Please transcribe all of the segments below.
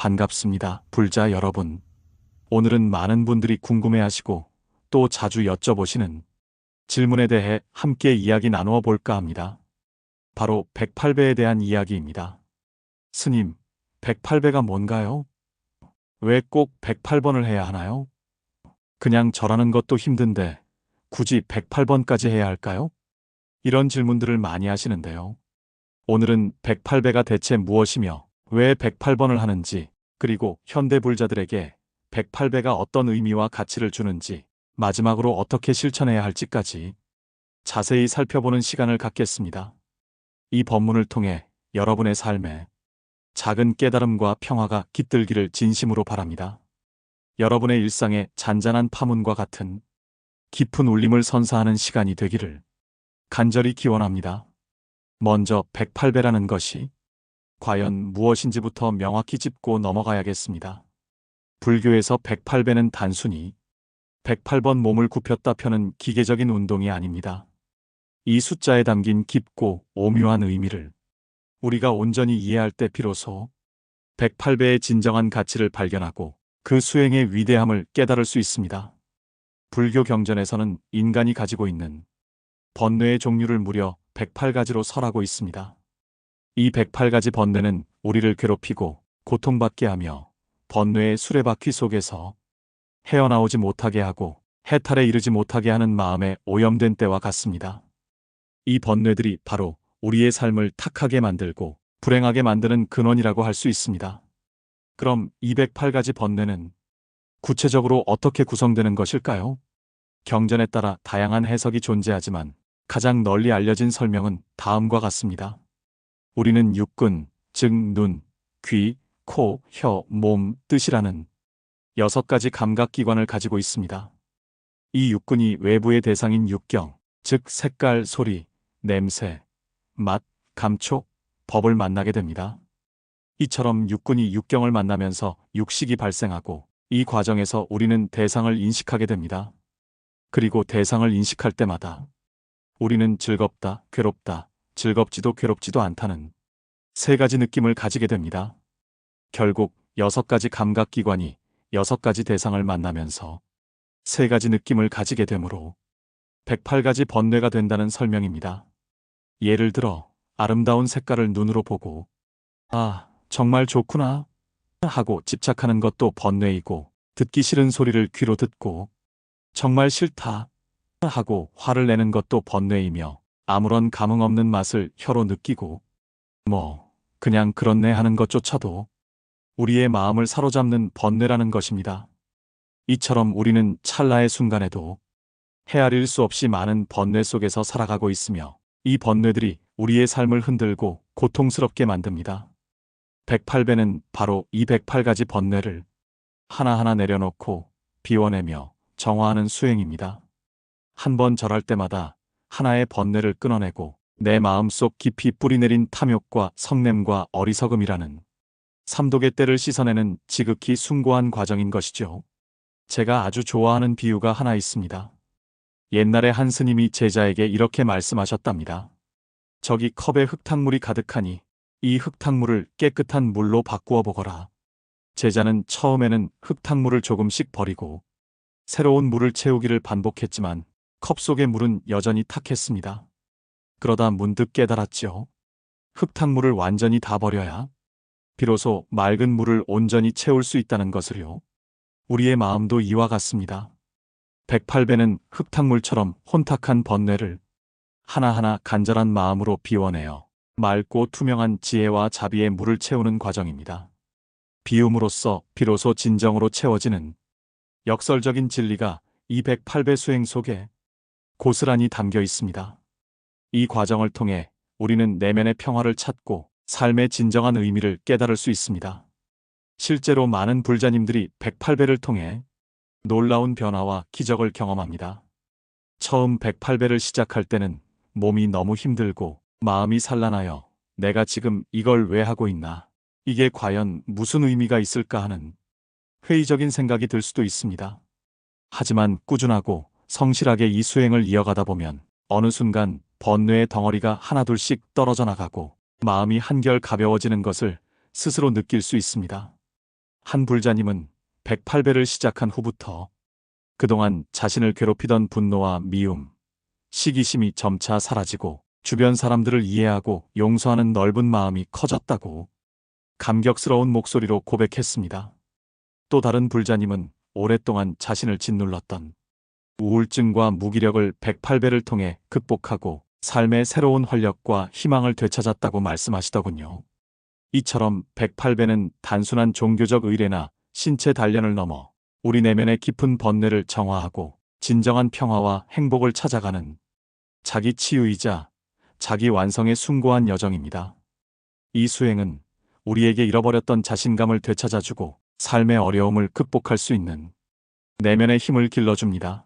반갑습니다, 불자 여러분. 오늘은 많은 분들이 궁금해하시고 또 자주 여쭤보시는 질문에 대해 함께 이야기 나누어 볼까 합니다. 바로 108배에 대한 이야기입니다. 스님, 108배가 뭔가요? 왜 꼭 108번을 해야 하나요? 그냥 절하는 것도 힘든데 굳이 108번까지 해야 할까요? 이런 질문들을 많이 하시는데요. 오늘은 108배가 대체 무엇이며 왜 108번을 하는지, 그리고 현대 불자들에게 108배가 어떤 의미와 가치를 주는지, 마지막으로 어떻게 실천해야 할지까지 자세히 살펴보는 시간을 갖겠습니다. 이 법문을 통해 여러분의 삶에 작은 깨달음과 평화가 깃들기를 진심으로 바랍니다. 여러분의 일상에 잔잔한 파문과 같은 깊은 울림을 선사하는 시간이 되기를 간절히 기원합니다. 먼저 108배라는 것이 과연 무엇인지부터 명확히 짚고 넘어가야겠습니다. 불교에서 108배는 단순히 108번 몸을 굽혔다 펴는 기계적인 운동이 아닙니다. 이 숫자에 담긴 깊고 오묘한 의미를 우리가 온전히 이해할 때 비로소 108배의 진정한 가치를 발견하고 그 수행의 위대함을 깨달을 수 있습니다. 불교 경전에서는 인간이 가지고 있는 번뇌의 종류를 무려 108가지로 설하고 있습니다. 이 108가지 번뇌는 우리를 괴롭히고 고통받게 하며 번뇌의 수레바퀴 속에서 헤어나오지 못하게 하고 해탈에 이르지 못하게 하는 마음에 오염된 때와 같습니다. 이 번뇌들이 바로 우리의 삶을 탁하게 만들고 불행하게 만드는 근원이라고 할 수 있습니다. 그럼 208가지 번뇌는 구체적으로 어떻게 구성되는 것일까요? 경전에 따라 다양한 해석이 존재하지만 가장 널리 알려진 설명은 다음과 같습니다. 우리는 육군, 즉 눈, 귀, 코, 혀, 몸, 뜻이라는 6가지 감각기관을 가지고 있습니다. 이 육군이 외부의 대상인 육경, 즉 색깔, 소리, 냄새, 맛, 감촉, 법을 만나게 됩니다. 이처럼 육군이 육경을 만나면서 육식이 발생하고 이 과정에서 우리는 대상을 인식하게 됩니다. 그리고 대상을 인식할 때마다 우리는 즐겁다, 괴롭다, 즐겁지도 괴롭지도 않다는 3가지 느낌을 가지게 됩니다. 결국 6가지 감각기관이 6가지 대상을 만나면서 3가지 느낌을 가지게 되므로 108가지 번뇌가 된다는 설명입니다. 예를 들어 아름다운 색깔을 눈으로 보고 아, 정말 좋구나 하고 집착하는 것도 번뇌이고, 듣기 싫은 소리를 귀로 듣고 정말 싫다 하고 화를 내는 것도 번뇌이며, 아무런 감흥 없는 맛을 혀로 느끼고 그냥 그렇네 하는 것조차도 우리의 마음을 사로잡는 번뇌라는 것입니다. 이처럼 우리는 찰나의 순간에도 헤아릴 수 없이 많은 번뇌 속에서 살아가고 있으며, 이 번뇌들이 우리의 삶을 흔들고 고통스럽게 만듭니다. 108배는 바로 이 108가지 번뇌를 하나하나 내려놓고 비워내며 정화하는 수행입니다. 한 번 절할 때마다 하나의 번뇌를 끊어내고 내 마음속 깊이 뿌리내린 탐욕과 성냄과 어리석음이라는 삼독의 때를 씻어내는 지극히 숭고한 과정인 것이죠. 제가 아주 좋아하는 비유가 하나 있습니다. 옛날에 한 스님이 제자에게 이렇게 말씀하셨답니다. 저기 컵에 흙탕물이 가득하니 이 흙탕물을 깨끗한 물로 바꾸어 보거라. 제자는 처음에는 흙탕물을 조금씩 버리고 새로운 물을 채우기를 반복했지만 컵 속의 물은 여전히 탁했습니다. 그러다 문득 깨달았죠. 흙탕물을 완전히 다 버려야 비로소 맑은 물을 온전히 채울 수 있다는 것을요. 우리의 마음도 이와 같습니다. 108배는 흙탕물처럼 혼탁한 번뇌를 하나하나 간절한 마음으로 비워내어 맑고 투명한 지혜와 자비의 물을 채우는 과정입니다. 비움으로써 비로소 진정으로 채워지는 역설적인 진리가 이 108배 수행 속에 고스란히 담겨 있습니다. 이 과정을 통해 우리는 내면의 평화를 찾고 삶의 진정한 의미를 깨달을 수 있습니다. 실제로 많은 불자님들이 108배를 통해 놀라운 변화와 기적을 경험합니다. 처음 108배를 시작할 때는 몸이 너무 힘들고 마음이 산란하여 내가 지금 이걸 왜 하고 있나? 이게 과연 무슨 의미가 있을까 하는 회의적인 생각이 들 수도 있습니다. 하지만 꾸준하고 성실하게 이 수행을 이어가다 보면 어느 순간 번뇌의 덩어리가 하나둘씩 떨어져 나가고 마음이 한결 가벼워지는 것을 스스로 느낄 수 있습니다. 한 불자님은 108배를 시작한 후부터 그동안 자신을 괴롭히던 분노와 미움, 시기심이 점차 사라지고 주변 사람들을 이해하고 용서하는 넓은 마음이 커졌다고 감격스러운 목소리로 고백했습니다. 또 다른 불자님은 오랫동안 자신을 짓눌렀던 우울증과 무기력을 108배를 통해 극복하고 삶의 새로운 활력과 희망을 되찾았다고 말씀하시더군요. 이처럼 108배는 단순한 종교적 의례나 신체 단련을 넘어 우리 내면의 깊은 번뇌를 정화하고 진정한 평화와 행복을 찾아가는 자기 치유이자 자기 완성의 숭고한 여정입니다. 이 수행은 우리에게 잃어버렸던 자신감을 되찾아주고 삶의 어려움을 극복할 수 있는 내면의 힘을 길러줍니다.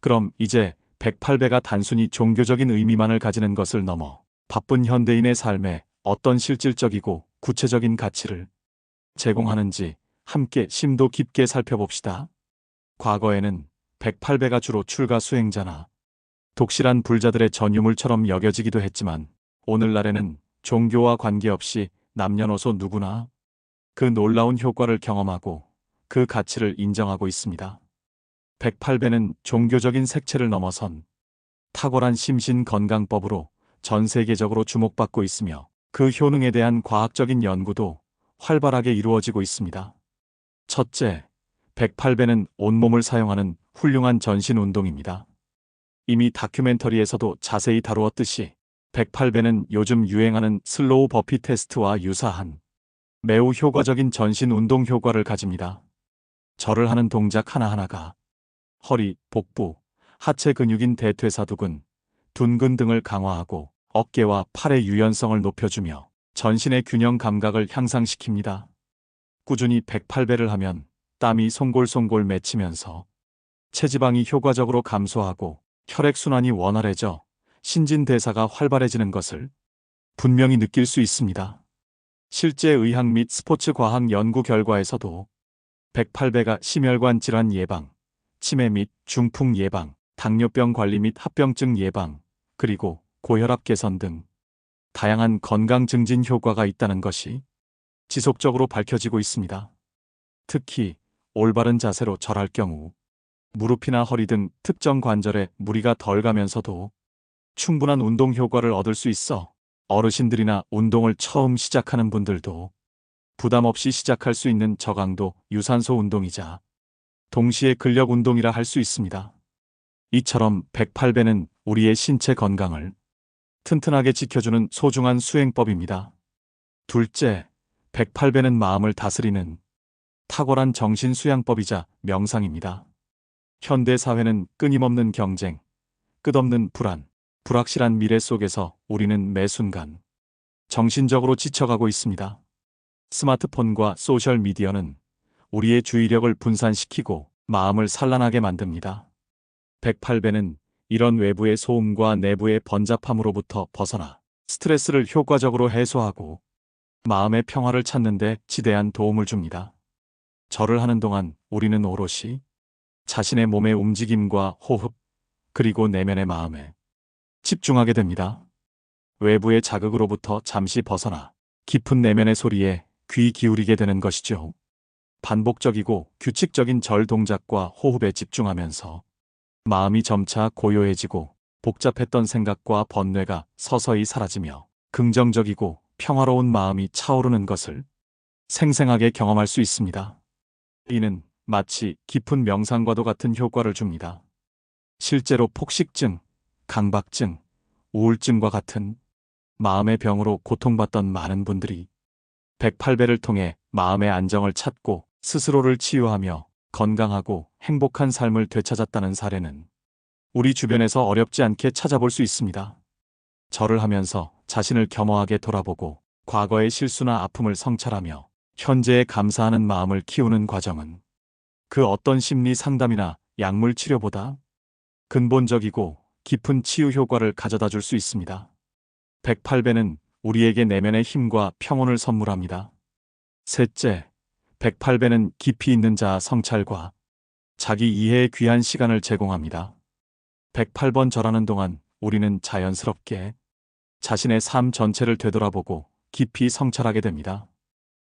그럼 이제 108배가 단순히 종교적인 의미만을 가지는 것을 넘어 바쁜 현대인의 삶에 어떤 실질적이고 구체적인 가치를 제공하는지 함께 심도 깊게 살펴봅시다. 과거에는 108배가 주로 출가 수행자나 독실한 불자들의 전유물처럼 여겨지기도 했지만 오늘날에는 종교와 관계없이 남녀노소 누구나 그 놀라운 효과를 경험하고 그 가치를 인정하고 있습니다. 108배는 종교적인 색채를 넘어선 탁월한 심신건강법으로 전 세계적으로 주목받고 있으며 그 효능에 대한 과학적인 연구도 활발하게 이루어지고 있습니다. 첫째, 108배는 온몸을 사용하는 훌륭한 전신 운동입니다. 이미 다큐멘터리에서도 자세히 다루었듯이 108배는 요즘 유행하는 슬로우 버피 테스트와 유사한 매우 효과적인 전신 운동 효과를 가집니다. 절을 하는 동작 하나하나가 허리, 복부, 하체 근육인 대퇴사두근, 둔근 등을 강화하고 어깨와 팔의 유연성을 높여주며 전신의 균형 감각을 향상시킵니다. 꾸준히 108배를 하면 땀이 송골송골 맺히면서 체지방이 효과적으로 감소하고 혈액순환이 원활해져 신진대사가 활발해지는 것을 분명히 느낄 수 있습니다. 실제 의학 및 스포츠 과학 연구 결과에서도 108배가 심혈관 질환 예방, 치매 및 중풍 예방, 당뇨병 관리 및 합병증 예방, 그리고 고혈압 개선 등 다양한 건강 증진 효과가 있다는 것이 지속적으로 밝혀지고 있습니다. 특히 올바른 자세로 절할 경우 무릎이나 허리 등 특정 관절에 무리가 덜 가면서도 충분한 운동 효과를 얻을 수 있어 어르신들이나 운동을 처음 시작하는 분들도 부담 없이 시작할 수 있는 저강도 유산소 운동이자 동시에 근력 운동이라 할 수 있습니다. 이처럼 108배는 우리의 신체 건강을 튼튼하게 지켜주는 소중한 수행법입니다. 둘째, 108배는 마음을 다스리는 탁월한 정신 수양법이자 명상입니다. 현대 사회는 끊임없는 경쟁, 끝없는 불안, 불확실한 미래 속에서 우리는 매 순간 정신적으로 지쳐가고 있습니다. 스마트폰과 소셜미디어는 우리의 주의력을 분산시키고 마음을 산란하게 만듭니다. 108배는 이런 외부의 소음과 내부의 번잡함으로부터 벗어나 스트레스를 효과적으로 해소하고 마음의 평화를 찾는 데 지대한 도움을 줍니다. 절을 하는 동안 우리는 오롯이 자신의 몸의 움직임과 호흡, 그리고 내면의 마음에 집중하게 됩니다. 외부의 자극으로부터 잠시 벗어나 깊은 내면의 소리에 귀 기울이게 되는 것이죠. 반복적이고 규칙적인 절 동작과 호흡에 집중하면서 마음이 점차 고요해지고 복잡했던 생각과 번뇌가 서서히 사라지며 긍정적이고 평화로운 마음이 차오르는 것을 생생하게 경험할 수 있습니다. 이는 마치 깊은 명상과도 같은 효과를 줍니다. 실제로 폭식증, 강박증, 우울증과 같은 마음의 병으로 고통받던 많은 분들이 108배를 통해 마음의 안정을 찾고 스스로를 치유하며 건강하고 행복한 삶을 되찾았다는 사례는 우리 주변에서 어렵지 않게 찾아볼 수 있습니다. 절을 하면서 자신을 겸허하게 돌아보고 과거의 실수나 아픔을 성찰하며 현재에 감사하는 마음을 키우는 과정은 그 어떤 심리 상담이나 약물 치료보다 근본적이고 깊은 치유 효과를 가져다 줄 수 있습니다. 108배는 우리에게 내면의 힘과 평온을 선물합니다. 셋째, 108배는 깊이 있는 자아 성찰과 자기 이해의 귀한 시간을 제공합니다. 108번 절하는 동안 우리는 자연스럽게 자신의 삶 전체를 되돌아보고 깊이 성찰하게 됩니다.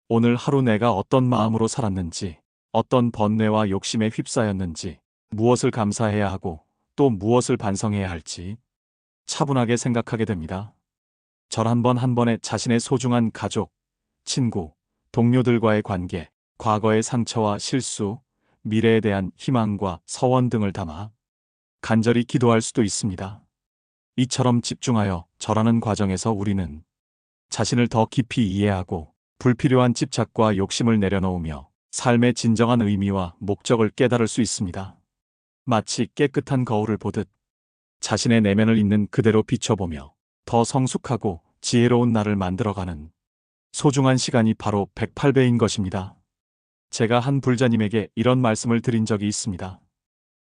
오늘 하루 내가 어떤 마음으로 살았는지, 어떤 번뇌와 욕심에 휩싸였는지, 무엇을 감사해야 하고 또 무엇을 반성해야 할지 차분하게 생각하게 됩니다. 절 한 번 한 번에 자신의 소중한 가족, 친구, 동료들과의 관계, 과거의 상처와 실수, 미래에 대한 희망과 서원 등을 담아 간절히 기도할 수도 있습니다. 이처럼 집중하여 절하는 과정에서 우리는 자신을 더 깊이 이해하고 불필요한 집착과 욕심을 내려놓으며 삶의 진정한 의미와 목적을 깨달을 수 있습니다. 마치 깨끗한 거울을 보듯 자신의 내면을 있는 그대로 비춰보며 더 성숙하고 지혜로운 나를 만들어가는 소중한 시간이 바로 108배인 것입니다. 제가 한 불자님에게 이런 말씀을 드린 적이 있습니다.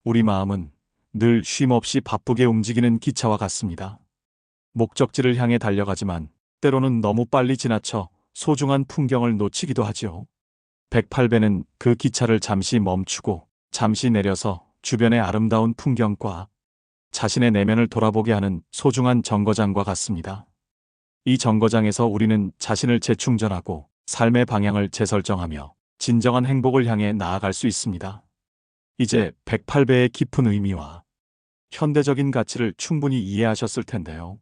우리 마음은 늘 쉼없이 바쁘게 움직이는 기차와 같습니다. 목적지를 향해 달려가지만 때로는 너무 빨리 지나쳐 소중한 풍경을 놓치기도 하지요. 108배는 그 기차를 잠시 멈추고 잠시 내려서 주변의 아름다운 풍경과 자신의 내면을 돌아보게 하는 소중한 정거장과 같습니다. 이 정거장에서 우리는 자신을 재충전하고 삶의 방향을 재설정하며 진정한 행복을 향해 나아갈 수 있습니다. 이제 108배의 깊은 의미와 현대적인 가치를 충분히 이해하셨을 텐데요.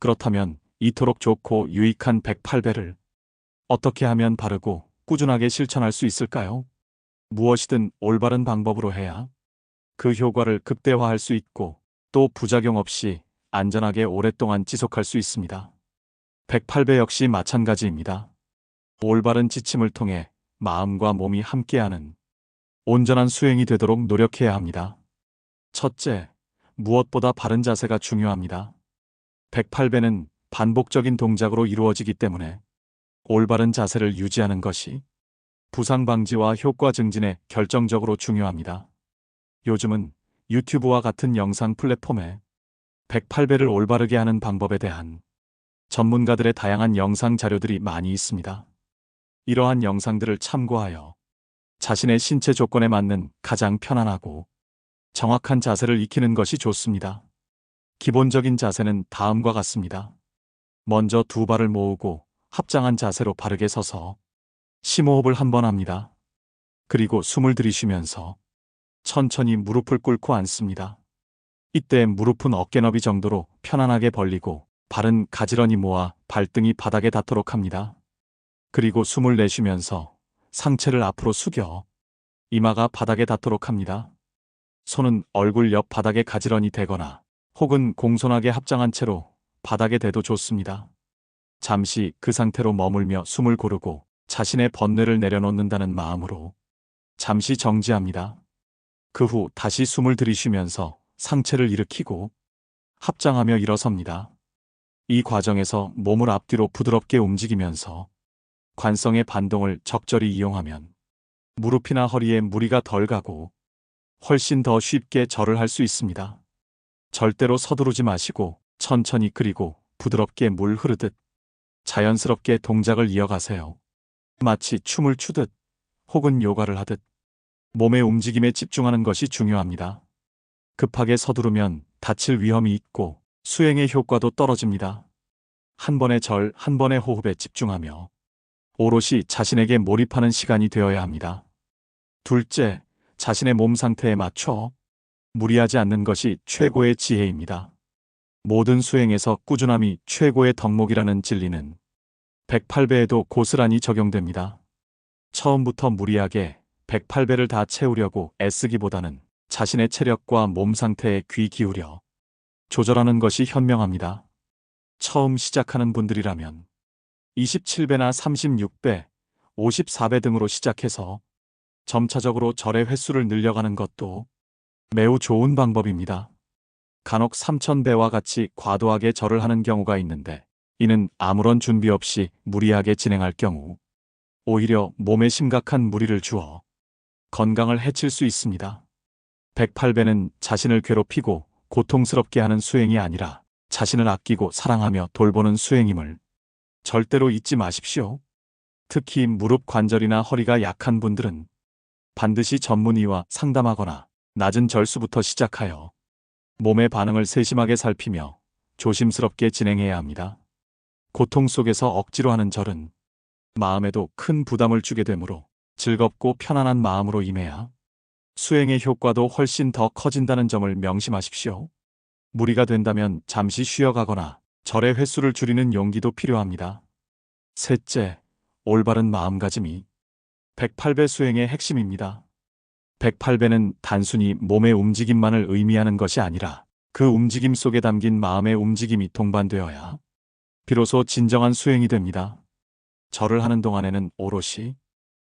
그렇다면 이토록 좋고 유익한 108배를 어떻게 하면 바르고 꾸준하게 실천할 수 있을까요? 무엇이든 올바른 방법으로 해야 그 효과를 극대화할 수 있고 또 부작용 없이 안전하게 오랫동안 지속할 수 있습니다. 108배 역시 마찬가지입니다. 올바른 지침을 통해 마음과 몸이 함께하는 온전한 수행이 되도록 노력해야 합니다. 첫째, 무엇보다 바른 자세가 중요합니다. 108배는 반복적인 동작으로 이루어지기 때문에 올바른 자세를 유지하는 것이 부상 방지와 효과 증진에 결정적으로 중요합니다. 요즘은 유튜브와 같은 영상 플랫폼에 108배를 올바르게 하는 방법에 대한 전문가들의 다양한 영상 자료들이 많이 있습니다. 이러한 영상들을 참고하여 자신의 신체 조건에 맞는 가장 편안하고 정확한 자세를 익히는 것이 좋습니다. 기본적인 자세는 다음과 같습니다. 먼저 두 발을 모으고 합장한 자세로 바르게 서서 심호흡을 한번 합니다. 그리고 숨을 들이쉬면서 천천히 무릎을 꿇고 앉습니다. 이때 무릎은 어깨 너비 정도로 편안하게 벌리고 발은 가지런히 모아 발등이 바닥에 닿도록 합니다. 그리고 숨을 내쉬면서 상체를 앞으로 숙여 이마가 바닥에 닿도록 합니다. 손은 얼굴 옆 바닥에 가지런히 대거나 혹은 공손하게 합장한 채로 바닥에 대도 좋습니다. 잠시 그 상태로 머물며 숨을 고르고 자신의 번뇌를 내려놓는다는 마음으로 잠시 정지합니다. 그 후 다시 숨을 들이쉬면서 상체를 일으키고 합장하며 일어섭니다. 이 과정에서 몸을 앞뒤로 부드럽게 움직이면서 관성의 반동을 적절히 이용하면 무릎이나 허리에 무리가 덜 가고 훨씬 더 쉽게 절을 할 수 있습니다. 절대로 서두르지 마시고 천천히 그리고 부드럽게 물 흐르듯 자연스럽게 동작을 이어가세요. 마치 춤을 추듯 혹은 요가를 하듯 몸의 움직임에 집중하는 것이 중요합니다. 급하게 서두르면 다칠 위험이 있고 수행의 효과도 떨어집니다. 한 번의 절, 한 번의 호흡에 집중하며 오롯이 자신에게 몰입하는 시간이 되어야 합니다. 둘째, 자신의 몸 상태에 맞춰 무리하지 않는 것이 최고의 지혜입니다. 모든 수행에서 꾸준함이 최고의 덕목이라는 진리는 108배에도 고스란히 적용됩니다. 처음부터 무리하게 108배를 다 채우려고 애쓰기보다는 자신의 체력과 몸 상태에 귀 기울여 조절하는 것이 현명합니다. 처음 시작하는 분들이라면 27배나 36배, 54배 등으로 시작해서 점차적으로 절의 횟수를 늘려가는 것도 매우 좋은 방법입니다. 간혹 3000배와 같이 과도하게 절을 하는 경우가 있는데 이는 아무런 준비 없이 무리하게 진행할 경우 오히려 몸에 심각한 무리를 주어 건강을 해칠 수 있습니다. 108배는 자신을 괴롭히고 고통스럽게 하는 수행이 아니라 자신을 아끼고 사랑하며 돌보는 수행임을 절대로 잊지 마십시오. 특히 무릎 관절이나 허리가 약한 분들은 반드시 전문의와 상담하거나 낮은 절수부터 시작하여 몸의 반응을 세심하게 살피며 조심스럽게 진행해야 합니다. 고통 속에서 억지로 하는 절은 마음에도 큰 부담을 주게 되므로 즐겁고 편안한 마음으로 임해야 수행의 효과도 훨씬 더 커진다는 점을 명심하십시오. 무리가 된다면 잠시 쉬어가거나 절의 횟수를 줄이는 용기도 필요합니다. 셋째, 올바른 마음가짐이 108배 수행의 핵심입니다. 108배는 단순히 몸의 움직임만을 의미하는 것이 아니라 그 움직임 속에 담긴 마음의 움직임이 동반되어야 비로소 진정한 수행이 됩니다. 절을 하는 동안에는 오롯이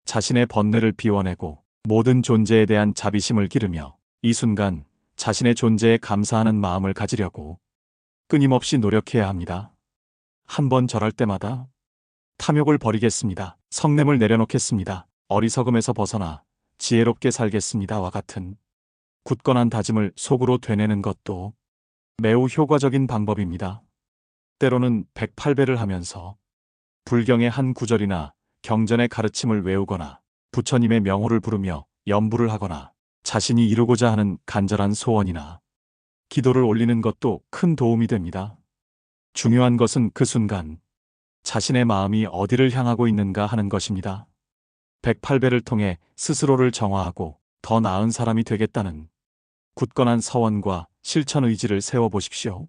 자신의 번뇌를 비워내고 모든 존재에 대한 자비심을 기르며 이 순간 자신의 존재에 감사하는 마음을 가지려고 끊임없이 노력해야 합니다. 한 번 절할 때마다 탐욕을 버리겠습니다. 성냄을 내려놓겠습니다. 어리석음에서 벗어나 지혜롭게 살겠습니다와 같은 굳건한 다짐을 속으로 되뇌는 것도 매우 효과적인 방법입니다. 때로는 108배를 하면서 불경의 한 구절이나 경전의 가르침을 외우거나 부처님의 명호를 부르며 염불을 하거나 자신이 이루고자 하는 간절한 소원이나 기도를 올리는 것도 큰 도움이 됩니다. 중요한 것은 그 순간 자신의 마음이 어디를 향하고 있는가 하는 것입니다. 108배를 통해 스스로를 정화하고 더 나은 사람이 되겠다는 굳건한 서원과 실천 의지를 세워보십시오.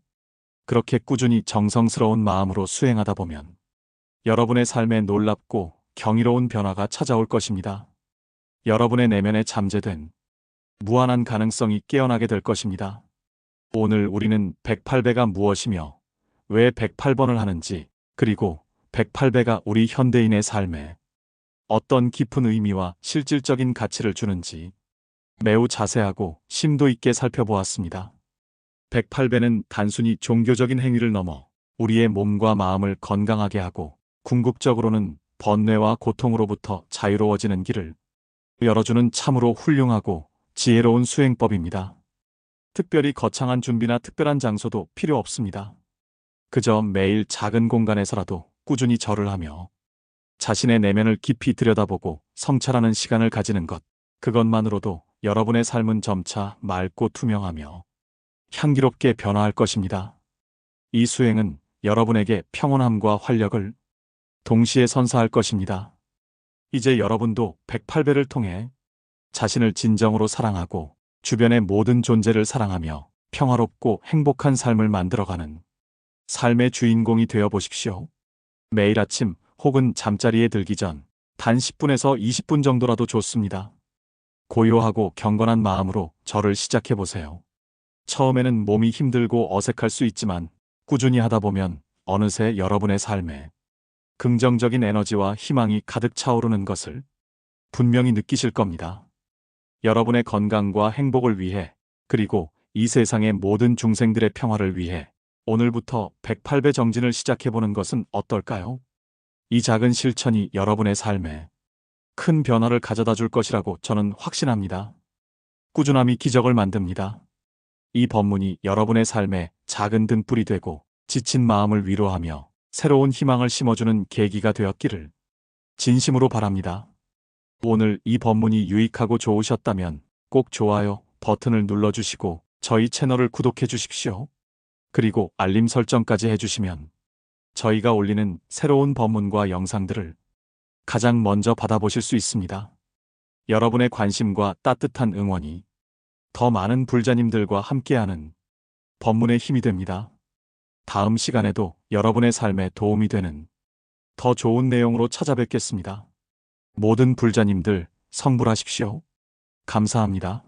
그렇게 꾸준히 정성스러운 마음으로 수행하다 보면 여러분의 삶에 놀랍고 경이로운 변화가 찾아올 것입니다. 여러분의 내면에 잠재된 무한한 가능성이 깨어나게 될 것입니다. 오늘 우리는 108배가 무엇이며 왜 108번을 하는지, 그리고 108배가 우리 현대인의 삶에 어떤 깊은 의미와 실질적인 가치를 주는지 매우 자세하고 심도 있게 살펴보았습니다. 108배는 단순히 종교적인 행위를 넘어 우리의 몸과 마음을 건강하게 하고 궁극적으로는 번뇌와 고통으로부터 자유로워지는 길을 열어주는 참으로 훌륭하고 지혜로운 수행법입니다. 특별히 거창한 준비나 특별한 장소도 필요 없습니다. 그저 매일 작은 공간에서라도 꾸준히 절을 하며 자신의 내면을 깊이 들여다보고 성찰하는 시간을 가지는 것, 그것만으로도 여러분의 삶은 점차 맑고 투명하며 향기롭게 변화할 것입니다. 이 수행은 여러분에게 평온함과 활력을 동시에 선사할 것입니다. 이제 여러분도 108배를 통해 자신을 진정으로 사랑하고 주변의 모든 존재를 사랑하며 평화롭고 행복한 삶을 만들어가는 삶의 주인공이 되어 보십시오. 매일 아침 혹은 잠자리에 들기 전 단 10분에서 20분 정도라도 좋습니다. 고요하고 경건한 마음으로 절을 시작해 보세요. 처음에는 몸이 힘들고 어색할 수 있지만 꾸준히 하다 보면 어느새 여러분의 삶에 긍정적인 에너지와 희망이 가득 차오르는 것을 분명히 느끼실 겁니다. 여러분의 건강과 행복을 위해, 그리고 이 세상의 모든 중생들의 평화를 위해 오늘부터 108배 정진을 시작해보는 것은 어떨까요? 이 작은 실천이 여러분의 삶에 큰 변화를 가져다 줄 것이라고 저는 확신합니다. 꾸준함이 기적을 만듭니다. 이 법문이 여러분의 삶에 작은 등불이 되고 지친 마음을 위로하며 새로운 희망을 심어주는 계기가 되었기를 진심으로 바랍니다. 오늘 이 법문이 유익하고 좋으셨다면 꼭 좋아요 버튼을 눌러주시고 저희 채널을 구독해 주십시오. 그리고 알림 설정까지 해주시면 저희가 올리는 새로운 법문과 영상들을 가장 먼저 받아보실 수 있습니다. 여러분의 관심과 따뜻한 응원이 더 많은 불자님들과 함께하는 법문의 힘이 됩니다. 다음 시간에도 여러분의 삶에 도움이 되는 더 좋은 내용으로 찾아뵙겠습니다. 모든 불자님들 성불하십시오. 감사합니다.